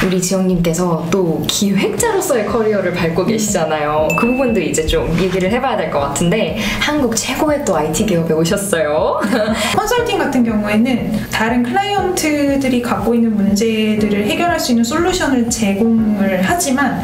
우리 지영님께서 또 기획자로서의 커리어를 밟고 계시잖아요. 그 부분도 이제 좀 얘기를 해봐야 될 것 같은데 한국 최고의 또 IT 기업에 오셨어요. 컨설팅 같은 경우에는 다른 클라이언트들이 갖고 있는 문제들을 해결할 수 있는 솔루션을 제공을 하지만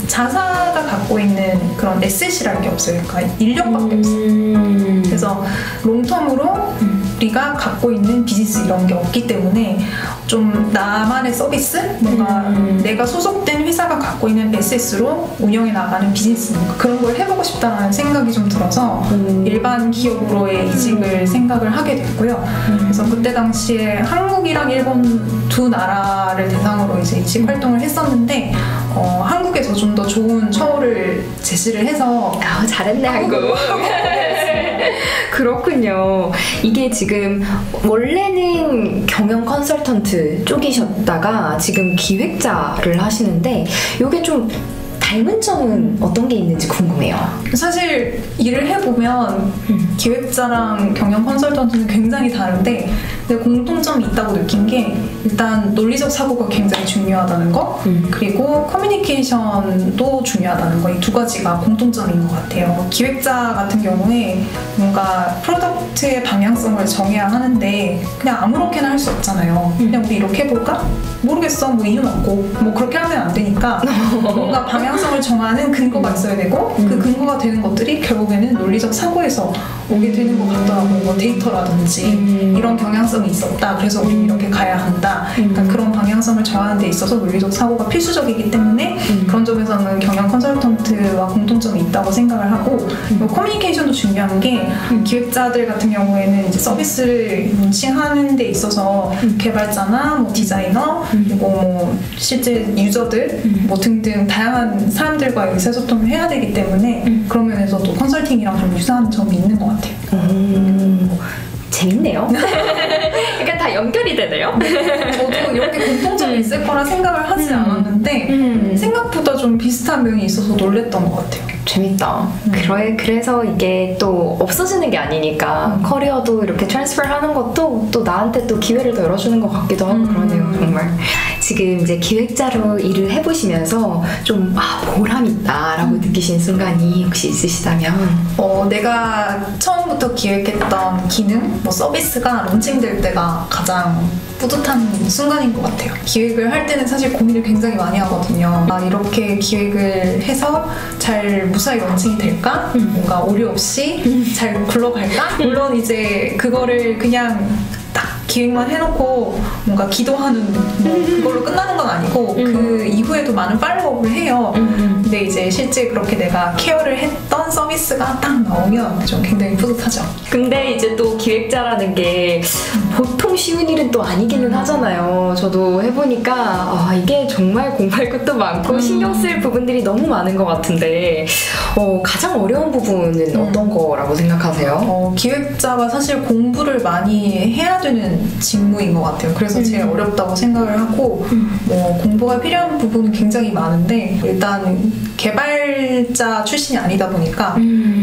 자사가 갖고 있는 그런 에셋이라는 게 없어요. 그러니까 인력밖에 없어요. 그래서 롱텀으로 우리가 갖고 있는 비즈니스 이런 게 없기 때문에 좀 나만의 서비스? 뭔가 내가 소속된 회사가 갖고 있는 에셋으로 운영해 나가는 비즈니스 그런 걸 해보고 싶다는 생각이 좀 들어서 일반 기업으로의 이직을 생각을 하게 됐고요. 그래서 그때 당시에 한국이랑 일본 두 나라를 대상으로 이제 이직 활동을 했었는데 한국에서 좀 더 좋은 처우를 제시를 해서 잘했네 한국. 그렇군요. 이게 지금 원래는 경영 컨설턴트 쪽이셨다가 지금 기획자를 하시는데 이게 좀 닮은 점은 어떤 게 있는지 궁금해요. 사실 일을 해보면 기획자랑 경영 컨설턴트는 굉장히 다른데 근데 공통점이 있다고 느낀 게 일단 논리적 사고가 굉장히 중요하다는 거 그리고 커뮤니케이션도 중요하다는 거 이 두 가지가 공통점인 것 같아요. 기획자 같은 경우에 뭔가 프로덕트의 방향성을 정해야 하는데 그냥 아무렇게나 할 수 없잖아요. 그냥 우리 이렇게 해볼까? 모르겠어. 뭐 이유는 없고 뭐 그렇게 하면 안 되니까 뭔가 방향성을 정하는 근거가 있어야 되고 그 근거가 되는 것들이 결국에는 논리적 사고에서 오게 되는 것 같더라고요. 뭐 데이터라든지 이런 경향성이 있었다. 그래서 우리는 이렇게 가야 한다. 그러니까 그런 방향성을 정하는 데 있어서 논리적 사고가 필수적이기 때문에 그런 점에서는 경영 컨설턴트와 공통점이 있다고 생각을 하고 커뮤니케이션도 중요한 게 기획자들 같은 경우에는 이제 서비스를 론칭하는 데 있어서 개발자나 뭐 디자이너 그리고 뭐 실제 유저들 뭐 등등 다양한 사람들과 의사소통을 해야 되기 때문에 그런 면에서도 컨설팅이랑 좀 유사한 점이 있는 것 같아요. 재밌네요. 그러니까 다 연결이 되네요. 저도 이렇게 공통점이 있을 거라 생각을 하지 않았는데 생각보다 좀 비슷한 면이 있어서 놀랬던 것 같아요. 재밌다. 그래서 이게 또 없어지는 게 아니니까 커리어도 이렇게 트랜스퍼 하는 것도 또 나한테 또 기회를 더 열어주는 것 같기도 하고 그러네요. 정말. 지금 이제 기획자로 일을 해보시면서 좀 보람 있다라고 느끼신 순간이 혹시 있으시다면? 내가 처음부터 기획했던 기능, 뭐 서비스가 론칭될 때가 가장 뿌듯한 순간인 것 같아요. 기획을 할 때는 사실 고민을 굉장히 많이 하거든요. 이렇게 기획을 해서 잘 무사히 론칭이 될까? 뭔가 오류 없이 잘 굴러갈까? 물론 이제 그거를 그냥 딱 기획만 해놓고 뭔가 기도하는 뭐 그걸로 끝나는 건 아니고 그 이후에도 많은 팔로우업을 해요. 근데 이제 실제 그렇게 내가 케어를 했던 서비스가 딱 나오면 좀 굉장히 뿌듯하죠. 근데 이제 또 기획자라는 게 보통 쉬운 일은 또 아니기는 하잖아요. 저도 해보니까 이게 정말 공부할 것도 많고 신경 쓸 부분들이 너무 많은 것 같은데 가장 어려운 부분은 어떤 거라고 생각하세요? 기획자가 사실 공부를 많이 해야 되는 직무인 것 같아요. 그래서 제일 어렵다고 생각을 하고 뭐 공부가 필요한 부분은 굉장히 많은데 일단 개발자 출신이 아니다 보니까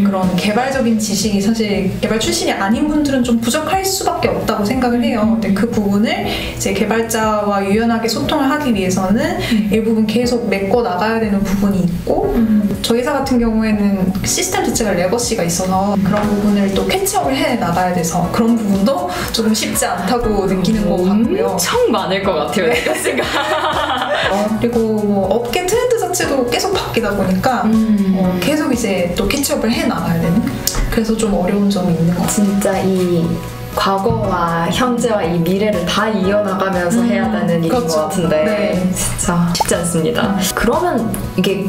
그런 개발적인 지식이 사실 개발 출신이 아닌 분들은 좀 부족할 수밖에 없다고 생각을 해요. 근데 그 부분을 이제 개발자와 유연하게 소통을 하기 위해서는 일부분 계속 메꿔 나가야 되는 부분이 있고 저희 회사 같은 경우에는 시스템 자체가 레거시가 있어서 그런 부분을 또 캐치업을 해 나가야 돼서 그런 부분도 조금 쉽지 않다고 느끼는 것 같고요. 엄청 많을 것 같아요. 레거시가. 그리고 뭐 업계 트렌드 자체도 계속 바뀌다 보니까 계속 이제 또 캐치업을 해 나가야 되는 그래서 좀 어려운 점이 있는 것 같아요. 진짜 이 과거와 현재와 이 미래를 다 이어나가면서 해야 되는 일인 것 같은데 네. 진짜 쉽지 않습니다. 그러면 이게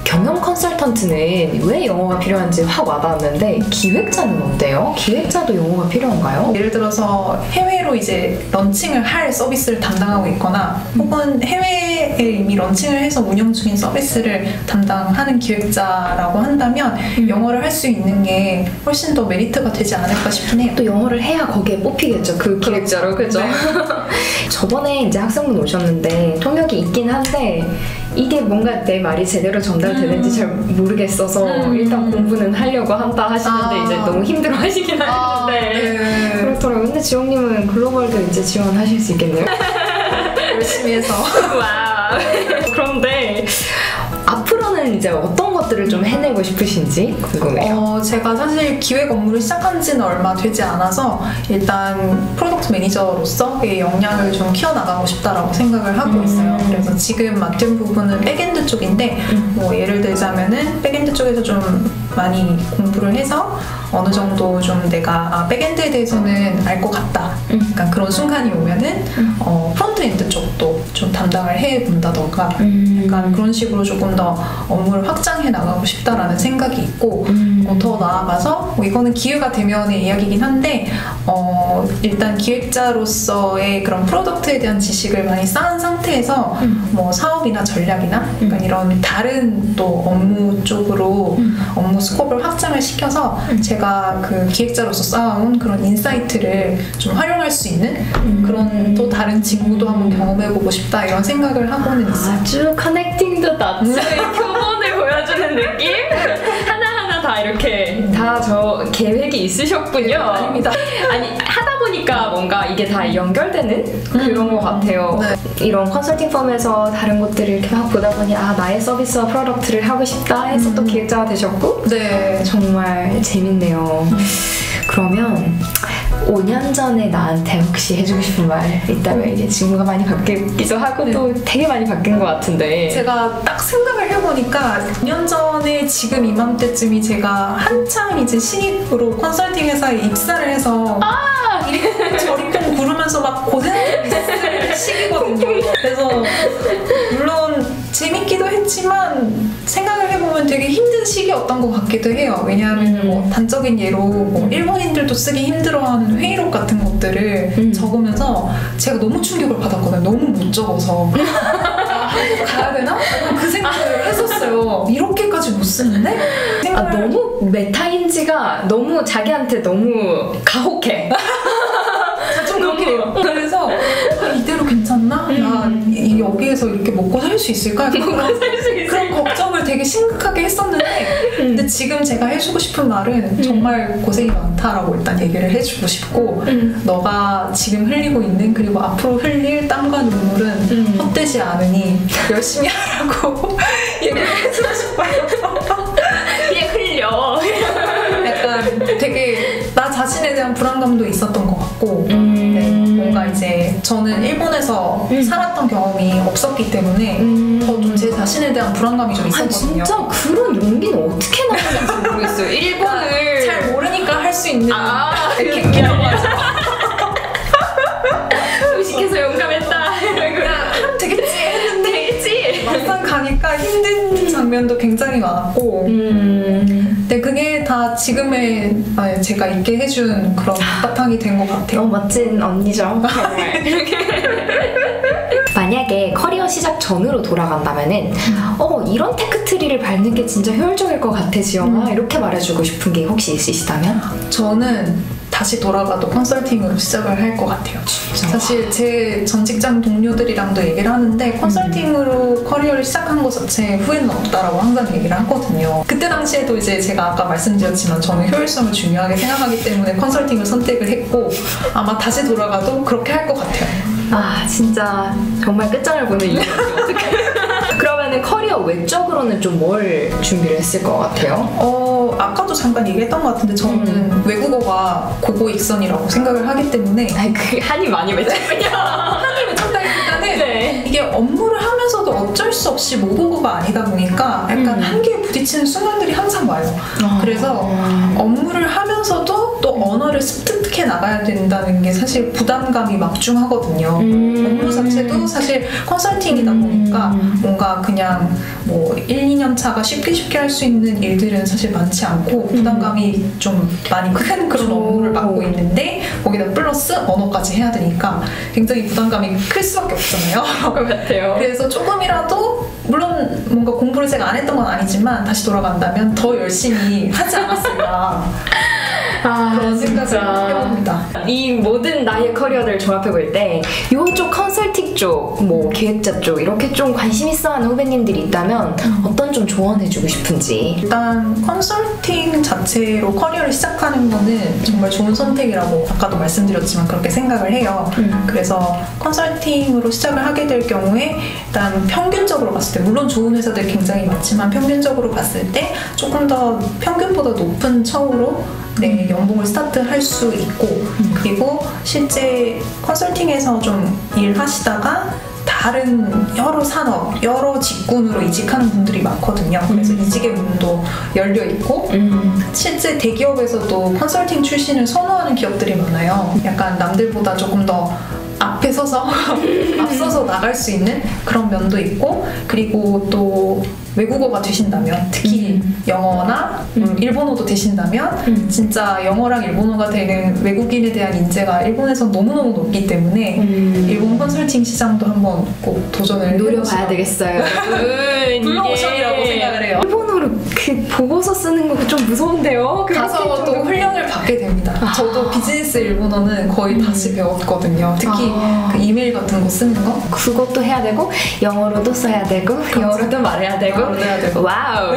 경영 컨설턴트는 왜 영어가 필요한지 확 와닿았는데 기획자는 어때요? 기획자도 영어가 필요한가요? 예를 들어서 해외로 이제 런칭을 할 서비스를 담당하고 있거나 혹은 해외에 이미 런칭을 해서 운영 중인 서비스를 담당하는 기획자라고 한다면 영어를 할 수 있는 게 훨씬 더 메리트가 되지 않을까 싶긴 해요. 또 영어를 해야 거기에 뽑히겠죠. 그 기획자로. 그죠? 네. 저번에 이제 학생분 오셨는데 통역이 있긴 한데 이게 뭔가 내 말이 제대로 전달되는지 잘 모르겠어서 일단 공부는 하려고 한다 하시는데 이제 너무 힘들어 하시긴 하는데 네. 그렇더라고요. 근데 지영님은 글로벌도 이제 지원하실 수 있겠네요. 열심히 해서 와우. 아닙니다. 그런데 앞으로는 이제 어떤 것들을 좀 해내고 싶으신지 궁금해요. 제가 사실 기획 업무를 시작한 지는 얼마 되지 않아서 일단 프로덕트 매니저로서의 역량을 좀 키워나가고 싶다라고 생각을 하고 있어요. 그래서 지금 맡은 부분은 백엔드 쪽인데 뭐 예를 들자면은 백엔드 쪽에서 좀 많이 공부를 해서 어느 정도 좀 내가 백엔드에 대해서는 알 것 같다. 약간 그런 순간이 오면은 프론트엔드 쪽도 좀 담당을 해본다던가 약간 그런 식으로 조금 더 업무를 확장해 나가고 싶다라는 생각이 있고 더 나아가서 뭐 이거는 기회가 되면의 이야기긴 한데 일단 기획자로서의 그런 프로덕트에 대한 지식을 많이 쌓은 상태에서 뭐 사업이나 전략이나 약간 이런 다른 또 업무 쪽으로 업무 스코프를 확장을 시켜서 제가 그 기획자로서 쌓아온 그런 인사이트를 좀 활용할 수 있는 그런 또 다른 직무도 한번 경험해보고 싶다 이런 생각을 하고는 있어요. 아주 커넥팅 더 닷스의 표본을 보여주는 느낌? 하나하나 다 이렇게 다 저 계획이 있으셨군요. 아닙니다. 아니 하다 보니까 뭔가 이게 다 연결되는 그런 것 같아요. 네. 이런 컨설팅 펌에서 다른 곳들을 이렇게 막 보다 보니 나의 서비스와 프로덕트를 하고 싶다 해서 또 기획자가 되셨고 네. 정말 재밌네요. 그러면 5년 전에 나한테 혹시 해주고 싶은 말 있다면 이제 직무가 많이 바뀌기도 하고 또 되게 많이 바뀐 것 같은데 제가 딱 생각을 해보니까 2년 전에 지금 이맘때쯤이 제가 한창 이제 신입으로 컨설팅 회사에 입사를 해서 이리쿵 저리쿵 구르면서 막 고생하고 있을 시기거든요. 그래서 물론 재밌기도 했지만 생각을 해보면 되게 힘든 시기였던 것 같기도 해요. 왜냐하면 뭐 단적인 예로 뭐 일본인들도 쓰기 힘들어하는 회의록 같은 것들을 적으면서 제가 너무 충격을 받았거든요. 너무 못 적어서 한국 가야 되나? 그 생각을 했었어요. 이렇게까지 못 쓰는데? 너무 메타인지가 너무 자기한테 너무 가혹해. 좀 그렇게 돼요. 그래서 이대로 괜찮나? 나 여기에서 이렇게 먹고 살 수 있을까? 그런 걱정을 되게 심각하게 했었는데 근데 지금 제가 해주고 싶은 말은 정말 고생이 많다라고 일단 얘기를 해주고 싶고 너가 지금 흘리고 있는 그리고 앞으로 흘릴 땀과 눈물은 헛되지 않으니 열심히 하라고 얘기를 해주고 싶어요. 그냥 흘려. 약간 되게 나 자신에 대한 불안감도 있었던 것 같고 네, 뭔가 이제 저는 일본에서 살았던 경험이 없었기 때문에 더 좀 제 자신에 대한 불안감이 좀 있었거든요. 진짜 그런 용기는 어떻게 나오는지 모르겠어요. 일본을 잘 모르니까 할 수 있는 이렇게 의식해서 용감했다. 그냥 하면 되겠지 했는데 막상 가니까 힘든 장면도 굉장히 많았고 근데 그게 다 지금의 제가 있게 해준 그런 바탕이 된 것 같아요. 멋진 언니죠. 정말. 만약에 커리어 시작 전으로 돌아간다면은 이런 테크트리를 밟는 게 진짜 효율적일 것 같아 지영아 이렇게 말해주고 싶은 게 혹시 있으시다면? 저는 다시 돌아가도 컨설팅으로 시작을 할 것 같아요. 진짜? 사실 제 전 직장 동료들이랑도 얘기를 하는데 컨설팅으로 커리어를 시작한 것 자체에 후회는 없다라고 항상 얘기를 하거든요. 그때 당시에도 이제 제가 아까 말씀드렸지만 저는 효율성을 중요하게 생각하기 때문에 컨설팅을 선택을 했고 아마 다시 돌아가도 그렇게 할 것 같아요. 진짜 정말 끝장을 보는 이유지 어떡해. 그러면은 커리어 외적으로는 좀 뭘 준비를 했을 것 같아요? 아까도 잠깐 얘기했던 것 같은데 저는 외국어가 고고익선이라고 생각을 하기 때문에 그 한이 많이 외쳤군요. 한이 외쳤다기보다는 이게 업무를 하면서도 어쩔 수 없이 모국어가 아니다 보니까 약간 한계에 부딪히는 순간들이 항상 와요. 그래서 업무를 하면서도 또 언어를 습득해 나가야 된다는 게 사실 부담감이 막중하거든요. 업무 자체도 사실 컨설팅이다 보니까 뭔가 그냥 뭐 1, 2년 차가 쉽게 할 수 있는 일들은 사실 많지 않고 부담감이 좀 많이 큰 그런 업무를 맡고 있는데 거기다 플러스 언어까지 해야 되니까 굉장히 부담감이 클 수밖에 없잖아요. 것 같아요. 그래서 조금이라도 물론 뭔가 공부를 제가 안 했던 건 아니지만 다시 돌아간다면 더 열심히 하지 않았을까. 그런 생각을 해봅니다. 이 모든 나의 커리어를 조합해 볼 때 이쪽 컨설팅 쪽, 뭐 기획자 쪽 이렇게 좀 관심 있어하는 후배님들이 있다면 어떤 좀 조언해주고 싶은지. 일단 컨설팅 자체로 커리어를 시작하는 거는 정말 좋은 선택이라고 아까도 말씀드렸지만 그렇게 생각을 해요. 그래서 컨설팅으로 시작을 하게 될 경우에 일단 평균적으로 봤을 때, 물론 좋은 회사들 굉장히 많지만 평균적으로 봤을 때 조금 더 평균보다 높은 처우로 내 연봉을 스타트할 수 있고, 그리고 실제 컨설팅에서 좀 일하시다가 다른 여러 산업, 여러 직군으로 이직하는 분들이 많거든요. 그래서 이직의 문도 열려 있고, 실제 대기업에서도 컨설팅 출신을 선호하는 기업들이 많아요. 약간 남들보다 조금 더 앞에 서서 앞서서 나갈 수 있는 그런 면도 있고, 그리고 또 외국어가 되신다면, 특히 영어나 일본어도 되신다면 진짜 영어랑 일본어가 되는 외국인에 대한 인재가 일본에서 너무너무 높기 때문에 일본 컨설팅 시장도 한번 꼭 도전을 노려봐야 되겠어요. 블루오션이라고 생각을 해요. 일본어로 그 보고서 쓰는 거 좀 무서운데요? 가서 또 훈련을 받게 됩니다. 저도 비즈니스 일본어는 거의 다시 배웠거든요. 특히 그 이메일 같은 거 쓰는 거. 그것도 해야 되고 영어로도 써야 되고 영어로도 말해야 되고. 와우.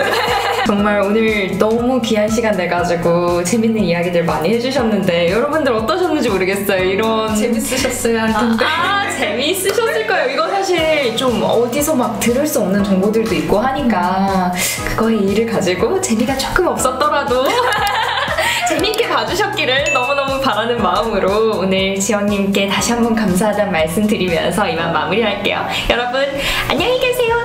정말 오늘 너무 귀한 시간 내가지고 재밌는 이야기들 많이 해주셨는데 여러분들 어떠셨는지 모르겠어요. 이런 재밌으셨어야 할 텐데. 재미있으셨을 거예요. 이거 사실 좀 어디서 막 들을 수 없는 정보들도 있고 하니까 그거의 일을 가지고 재미가 조금 없었더라도 재밌게 봐주셨기를 너무너무 바라는 마음으로 오늘 지연님께 다시 한번 감사하다는 말씀 드리면서 이만 마무리할게요. 여러분 안녕히 계세요.